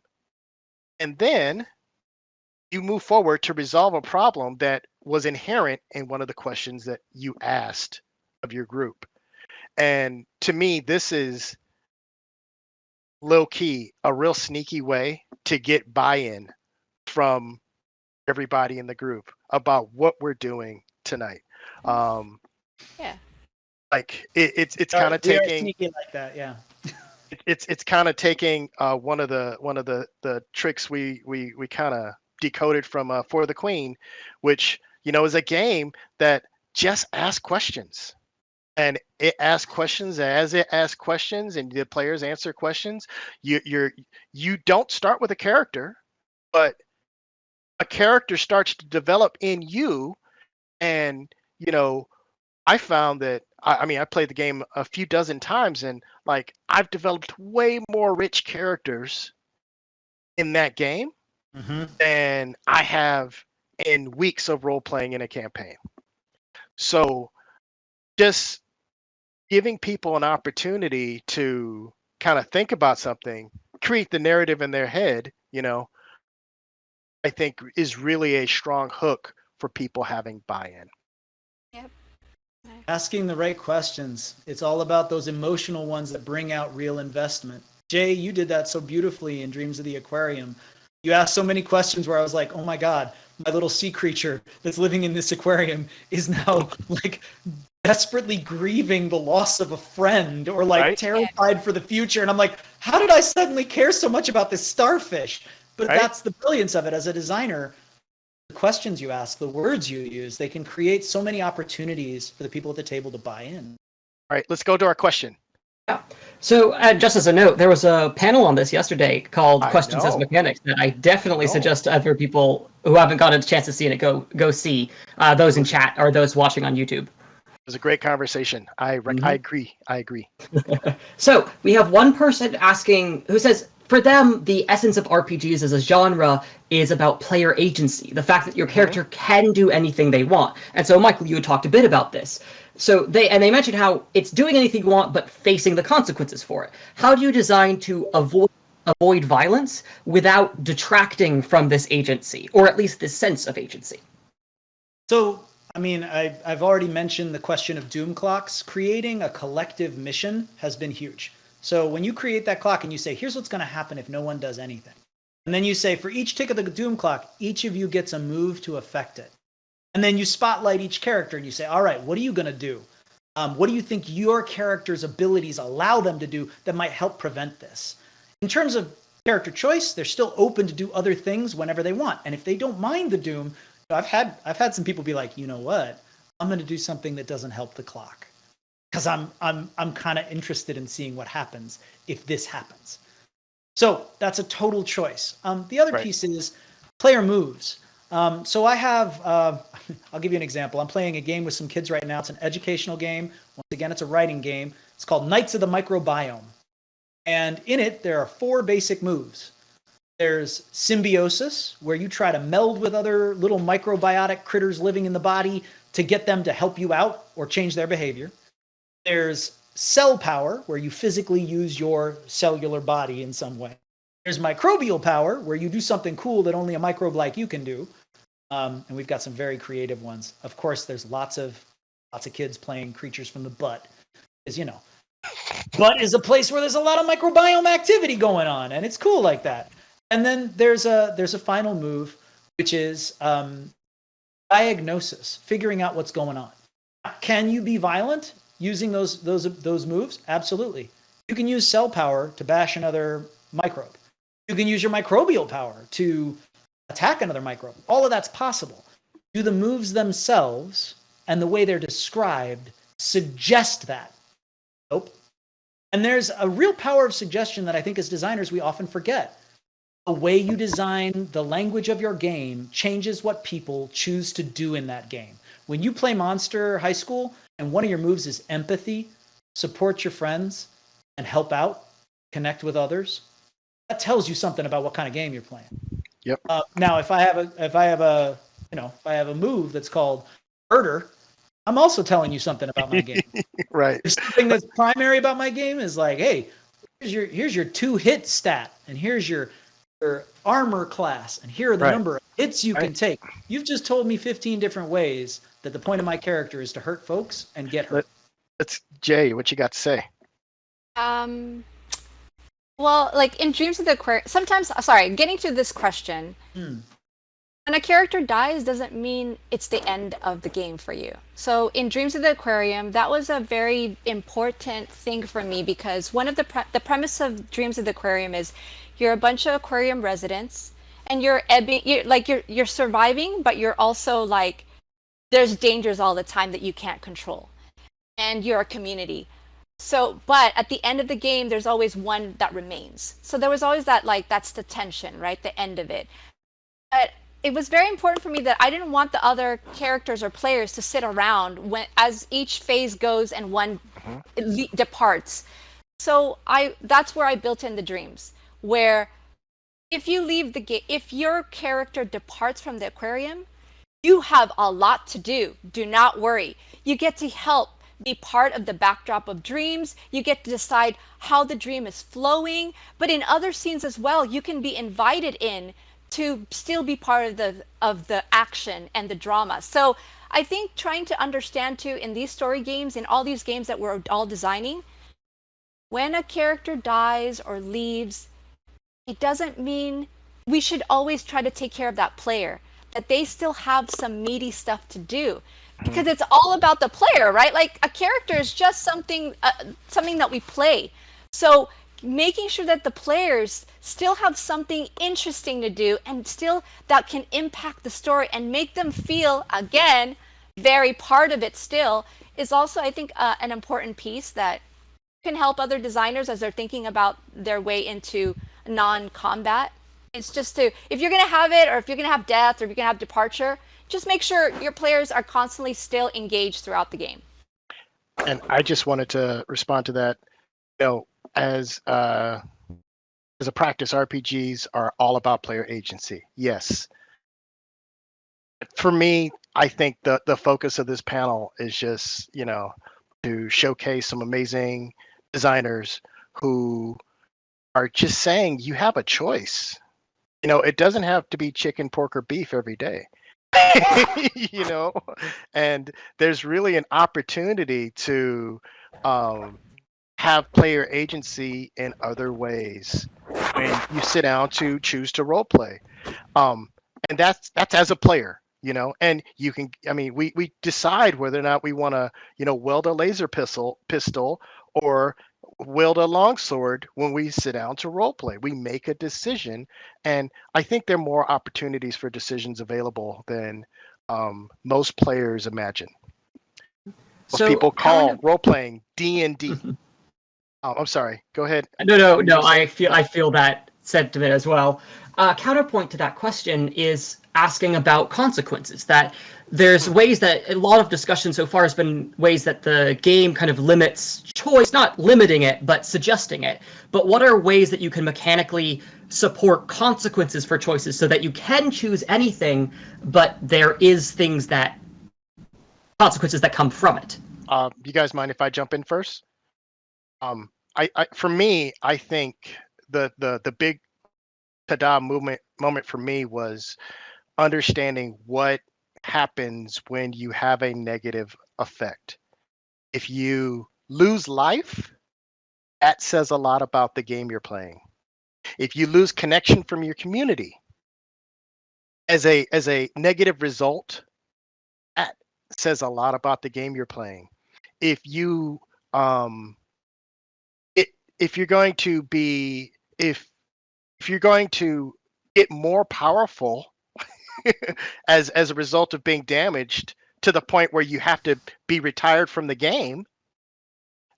and then you move forward to resolve a problem that was inherent in one of the questions that you asked of your group. And to me, this is low key, a real sneaky way to get buy-in from everybody in the group about what we're doing tonight. Like it's kind of taking sneaky like that, yeah. It's kind of taking one of the tricks we kind of decoded from For the Queen, which is a game that just asks questions. And it asks questions as it asks questions, and the players answer questions. You don't start with a character, but a character starts to develop in you. And, I found that, I mean, I played the game a few dozen times, and like I've developed way more rich characters in that game Mm-hmm. than I have in weeks of role playing in a campaign. So just giving people an opportunity to kind of think about something, create the narrative in their head, I think is really a strong hook for people having buy-in. Yep. Asking the right questions. It's all about those emotional ones that bring out real investment. Jay, you did that so beautifully in Dreams of the Aquarium. You asked so many questions where I was like, oh my God, my little sea creature that's living in this aquarium is now like desperately grieving the loss of a friend or like Right? terrified for the future. And I'm like, how did I suddenly care so much about this starfish? But Right? that's the brilliance of it as a designer. The questions you ask, the words you use, they can create so many opportunities for the people at the table to buy in. All right, let's go to our question. Yeah. So, just as a note, there was a panel on this yesterday called I "Questions as know. Mechanics" that I definitely know. suggest to other people who haven't gotten a chance to see it go see. Those in chat or those watching on YouTube. It was a great conversation. I agree. I agree. So we have one person asking who says, for them, the essence of RPGs as a genre is about player agency, the fact that your character can do anything they want. And so, Michael, you had talked a bit about this. So they mentioned how it's doing anything you want, but facing the consequences for it. How do you design to avoid violence without detracting from this agency, or at least this sense of agency? So, I mean, I've already mentioned the question of doom clocks. Creating a collective mission has been huge. So when you create that clock and you say, here's what's going to happen if no one does anything. And then you say, for each tick of the doom clock, each of you gets a move to affect it. And then you spotlight each character and you say, all right, what are you going to do? What do you think your character's abilities allow them to do that might help prevent this? In terms of character choice, they're still open to do other things whenever they want. And if they don't mind the doom, I've had some people be like, you know what? I'm going to do something that doesn't help the clock because I'm kind of interested in seeing what happens if this happens. So that's a total choice. The other piece is player moves. So I have, I'll give you an example. I'm playing a game with some kids right now. It's an educational game. Once again, it's a writing game. It's called Knights of the Microbiome. And in it, there are 4 basic moves. There's symbiosis, where you try to meld with other little microbiotic critters living in the body to get them to help you out or change their behavior. There's cell power, where you physically use your cellular body in some way. There's microbial power, where you do something cool that only a microbe like you can do. And we've got some very creative ones. Of course, there's lots of kids playing creatures from the butt, because butt is a place where there's a lot of microbiome activity going on, and it's cool like that. And then there's a final move, which is diagnosis, figuring out what's going on. Can you be violent using those moves? Absolutely. You can use cell power to bash another microbe. You can use your microbial power to attack another microbe. All of that's possible. Do the moves themselves and the way they're described suggest that? Nope. And there's a real power of suggestion that I think as designers we often forget. The way you design the language of your game changes what people choose to do in that game. When you play Monster High School and one of your moves is empathy, support your friends, and help out, connect with others, that tells you something about what kind of game you're playing. Yep. Now, if I have a move that's called murder, I'm also telling you something about my game. Right. If something that's primary about my game is like, hey, here's your 2-hit stat, and here's your armor class, and here are the number of hits you can take. You've just told me 15 different ways that the point of my character is to hurt folks and get hurt. Let's Jay, what you got to say? Well, like in Dreams of the Aquarium, sometimes, getting to this question, when a character dies doesn't mean it's the end of the game for you. So in Dreams of the Aquarium, that was a very important thing for me because one of the premise of Dreams of the Aquarium is you're a bunch of aquarium residents and you're surviving, but you're also like, there's dangers all the time that you can't control. And you're a community. So, but at the end of the game, there's always one that remains. So there was always that, like, that's the tension, right? The end of it. But it was very important for me that I didn't want the other characters or players to sit around when as each phase goes and one departs. So that's where I built in the dreams, where if you leave the game, if your character departs from the aquarium, you have a lot to do. Do not worry. You get to help be part of the backdrop of dreams. You get to decide how the dream is flowing. But in other scenes as well, you can be invited in to still be part of the action and the drama. So I think trying to understand too in these story games, in all these games that we're all designing, when a character dies or leaves, it doesn't mean we should always try to take care of that player, that they still have some meaty stuff to do, because it's all about the player, right? Like a character is just something that we play. So making sure that the players still have something interesting to do and still that can impact the story and make them feel, again, very part of it still, is also, I think, an important piece that can help other designers as they're thinking about their way into non-combat. It's just to, if you're going to have it, or if you're going to have death, or if you're going to have departure, just make sure your players are constantly still engaged throughout the game. And I just wanted to respond to that. You know, as a practice, RPGs are all about player agency. Yes. For me, I think the focus of this panel is just, you know, to showcase some amazing designers who are just saying you have a choice. You know, it doesn't have to be chicken, pork, or beef every day. You know, and there's really an opportunity to have player agency in other ways when you sit down to choose to role play. And that's as a player, you know, and you can, I mean, we decide whether or not we want to, you know, weld a laser pistol or wield a longsword when we sit down to role play. We make a decision, and I think there are more opportunities for decisions available than most players imagine. Most So people kind call of, role playing D&D. I'm sorry. Go ahead. no. I feel that sentiment as well. Counterpoint to that question is asking about consequences. That there's ways that a lot of discussion so far has been ways that the game kind of limits choice, not limiting it, but suggesting it. But what are ways that you can mechanically support consequences for choices so that you can choose anything, but there is things that consequences that come from it? You guys mind if I jump in first? For me, I think the big ta-da moment for me was understanding what happens when you have a negative effect. If you lose life, that says a lot about the game you're playing. If you lose connection from your community as a negative result, that says a lot about the game you're playing. If you if you're going to be if you're going to get more powerful as a result of being damaged to the point where you have to be retired from the game,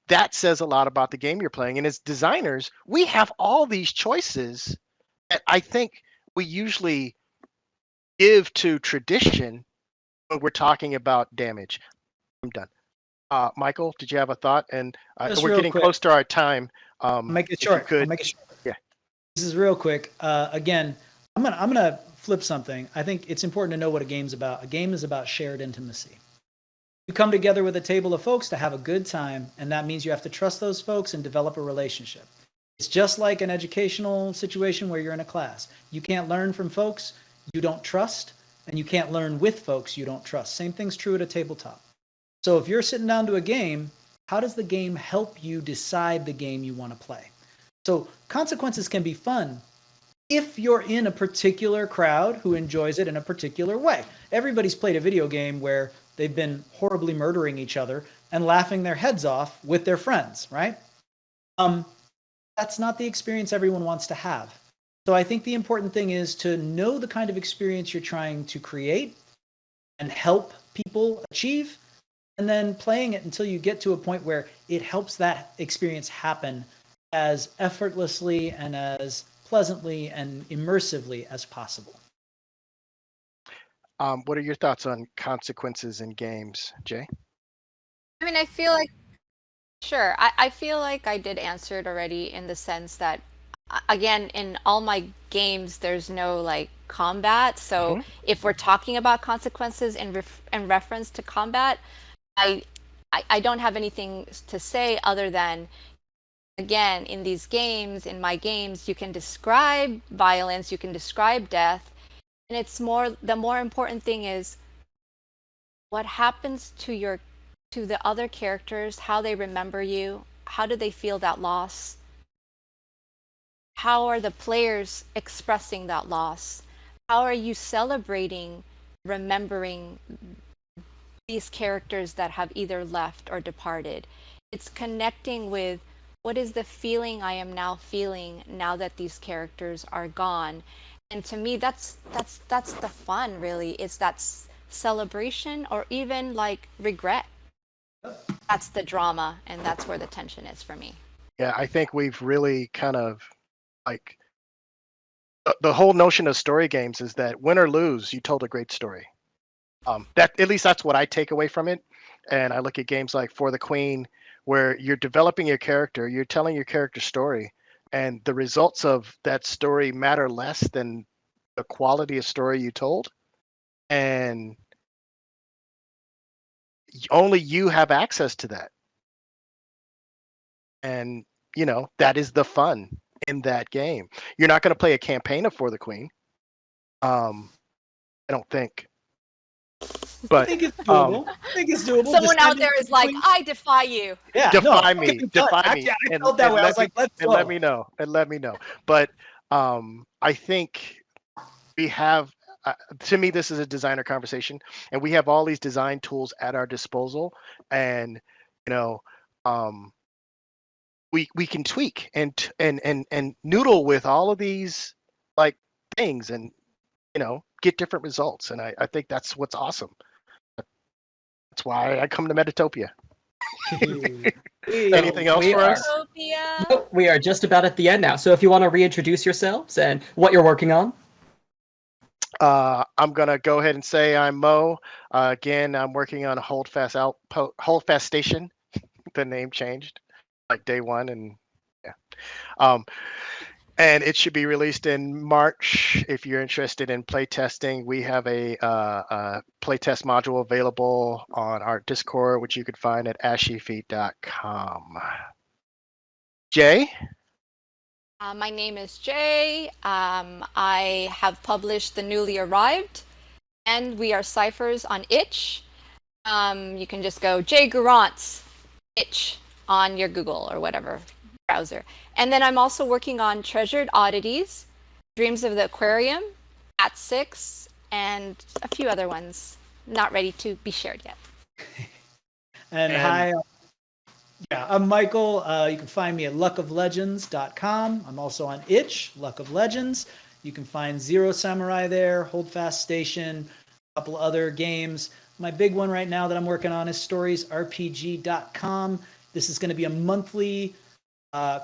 that says a lot about the game you're playing. And as designers, we have all these choices that I think we usually give to tradition when we're talking about damage. I'm done. Michael, did you have a thought? And we're getting close to our time. I'll make it short. I'll make it short. Yeah. This is real quick. Again, I'm gonna flip something. I think it's important to know what a game's about. A game is about shared intimacy. You come together with a table of folks to have a good time, and that means you have to trust those folks and develop a relationship. It's just like an educational situation where you're in a class. You can't learn from folks you don't trust, and you can't learn with folks you don't trust. Same thing's true at a tabletop. So if you're sitting down to a game, how does the game help you decide the game you want to play? So consequences can be fun if you're in a particular crowd who enjoys it in a particular way. Everybody's played a video game where they've been horribly murdering each other and laughing their heads off with their friends, right? That's not the experience everyone wants to have. So I think the important thing is to know the kind of experience you're trying to create and help people achieve, and then playing it until you get to a point where it helps that experience happen as effortlessly and as pleasantly and immersively as possible. What are your thoughts on consequences in games, Jay? I mean, I feel like, sure, I feel like I did answer it already in the sense that, again, in all my games, there's no like combat. So Hmm. if we're talking about consequences in reference to combat, I, I don't have anything to say other than, again, in these games, in my games, you can describe violence, you can describe death, and it's more, the more important thing is what happens to the other characters, how they remember you, how do they feel that loss, how are the players expressing that loss, how are you celebrating remembering these characters that have either left or departed. It's connecting with what is the feeling I am now feeling now that these characters are gone. And to me, that's the fun, really. It's that celebration or even like regret. That's the drama, and that's where the tension is for me. Yeah, I think we've really kind of like the whole notion of story games is that win or lose, you told a great story. That at least that's what I take away from it. And I look at games like For the Queen, where you're developing your character, you're telling your character story, and the results of that story matter less than the quality of story you told. And only you have access to that. And that is the fun in that game. You're not going to play a campaign of For the Queen. I don't think. I But think it's doable. I think it's doable. Someone out Descending there is from like, Queen- I defy you. yeah, defy no, me, it does. defy me, Actually, I and felt that way. I was let me like, let's and let go. me know, and let me know. But I think we have. To me, this is a designer conversation, and we have all these design tools at our disposal, and you know, um, we can tweak and noodle with all of these like things, and get different results. And I think that's what's awesome. That's why I come to Metatopia. Anything else we for are us? Utopia. nope, we are just about at the end now. So if you want to reintroduce yourselves and what you're working on. I'm gonna go ahead and say I'm Mo. Again, I'm working on Holdfast Station. The name changed like day one, and yeah. Um, and it should be released in March. If you're interested in playtesting, we have a playtest module available on our Discord, which you could find at ashyfeet.com. Jay? My name is Jay. I have published The Newly Arrived, and we are ciphers on itch. You can just go Jay Gurantz itch on your Google or whatever browser. And then I'm also working on Treasured Oddities, Dreams of the Aquarium, At Six, and a few other ones not ready to be shared yet. And hi, yeah, I'm Michael. You can find me at luckoflegends.com. I'm also on itch, Luck of Legends. You can find Zero Samurai there, Holdfast Station, a couple other games. My big one right now that I'm working on is storiesrpg.com. This is going to be a monthly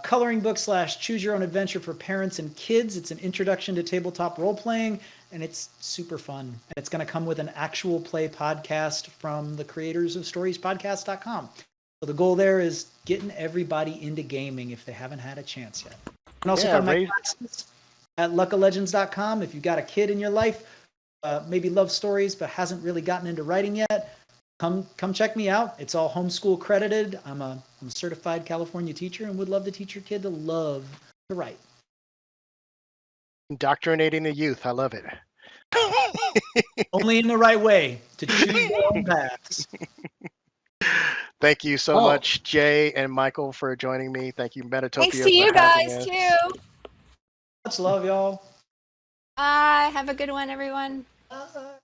coloring book / choose your own adventure for parents and kids. It's an introduction to tabletop role playing, and it's super fun. And it's going to come with an actual play podcast from the creators of storiespodcast.com. So the goal there is getting everybody into gaming if they haven't had a chance yet. And also find my classes at luckoflegends.com. If you've got a kid in your life, maybe loves stories but hasn't really gotten into writing yet, come check me out. It's all homeschool credited. I'm a certified California teacher and would love to teach your kid to love to write. Indoctrinating the youth. I love it. Only in the right way, to choose their own paths. Thank you so much, Jay and Michael, for joining me. Thank you, Metatopia, Thanks to for you having guys us. too. Much love, y'all. Bye. Have a good one, everyone. Bye.